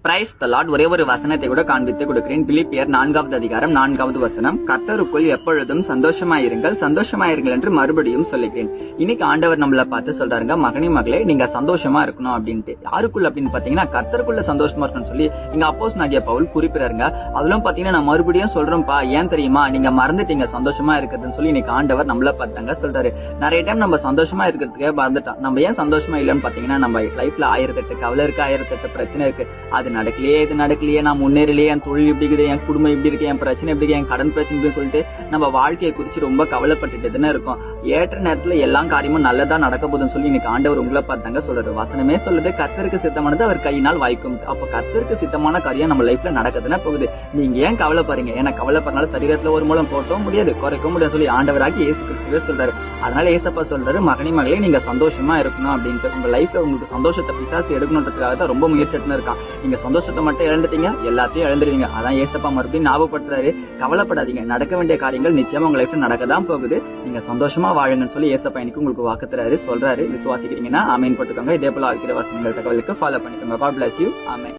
Praise the Lord. ஒரே ஒரு வசனத்தை கூட காண்பித்து கொடுக்கிறேன். பிலிப்பியர் 4வது அதிகாரம் 4வது வசனம். கர்த்தருக்குள் எப்பொழுதும் சந்தோஷமாயிருங்கள் சந்தோஷமாயிருங்கள் என்று மறுபடியும் சொல்லுகிறேன். இன்னைக்கு ஆண்டவர் நம்மள பார்த்து சொல்றாருங்க, மகனே மகளே நீங்க சந்தோஷமா இருக்கணும் அப்படின்ட்டு. யாருக்குள்ள அப்படின்னு பாத்தீங்கன்னா கர்த்தருக்குள்ள சந்தோஷமா இருக்கணும்னு சொல்லி இங்க அப்போஸ்தலனாகிய பவுல் குறிப்பிடுறாருங்க. அதெல்லாம் பாத்தீங்கன்னா நான் மறுபடியும் சொல்றேன்ப்பா, ஏன் தெரியுமா, நீங்க மறந்துட்டீங்க சந்தோஷமா இருக்கிறதுன்னு சொல்லி இன்னைக்கு ஆண்டவர் நம்மள பார்த்தாங்க சொல்றாரு. நிறைய டைம் நம்ம சந்தோஷமா இருக்கிறதுக்கே மறந்துட்டோம். நம்ம ஏன் சந்தோஷமா இல்லைன்னு பாத்தீங்கன்னா நம்ம லைஃப்ல 1008 கவலை இருக்கு, 1008 பிரச்சனை இருக்கு. அது நடக்கலையே, இது நடக்கலையே, நான் முன்னேறலையே, என் தொழில் இப்படி இருக்குது, என் குடும்பம் இப்படி இருக்கு, என் பிரச்சனை எப்படி இருக்கு, என் கடன் பிரச்சனை சொல்லிட்டு நம்ம வாழ்க்கையை குறிச்சு ரொம்ப கவலைப்பட்டுட்டு இருக்கும். ஏற்ற நேரத்துல எல்லா காரியமும் நல்லதா நடக்க போதுன்னு சொல்லி இன்னைக்கு ஆண்டவர் உங்களை பார்த்தாங்க சொல்றாரு. வசனமே சொல்லுது, கர்த்தருக்கு சித்தமானது அவர் கையினால் வாய்க்கும். அப்ப கர்த்தருக்கு சித்தமான காரியம் நம்ம லைஃப்ல நடக்குதுன்னா போகுது. நீங்க ஏன் கவலைப்படுறீங்க? ஏன்னா கவலைப்படுறனால சரீரத்துல ஒரு மூலம் போட்டவும் முடியாது, குறைக்க முடியாது சொல்லி ஆண்டவராகி இயேசு கிறிஸ்துவே சொல்றாரு. அதனால ஏசப்பா சொல்றாரு, மகனே மகளே நீங்க சந்தோஷமா இருக்கணும் அப்படின்ட்டு. உங்க லைஃப்ல உங்களுக்கு சந்தோஷத்தை பிசாசு எடுக்கணுன்றதுக்காக தான் ரொம்ப முயற்சி இருக்கான். நீங்க சந்தோஷத்தை மட்டும் இழந்துட்டீங்க, எல்லாத்தையும் இழந்துருவீங்க. அதான் ஏசப்பா மறுபடியும் ஞாபகப்படுத்துறாரு, கவலைப்படாதீங்க, நடக்க வேண்டிய காரியங்கள் நிச்சயமா உங்க லைஃப்ல நடக்கதான் போகுது. நீங்க சந்தோஷமா வாழுங்கன்னு சொல்லி ஏசப்பா இன்னைக்கு உங்களுக்கு வாக்குறாரு சொல்றாரு. விசுவாசிக்கிறீங்கன்னா ஆமேன் போட்டுக்கோங்க. இதே போல இருக்கிற வசனங்கள் தகவலுக்கு ஃபாலோ பண்ணிக்கோங்க. God bless you. ஆமென்.